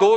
2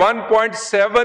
1.7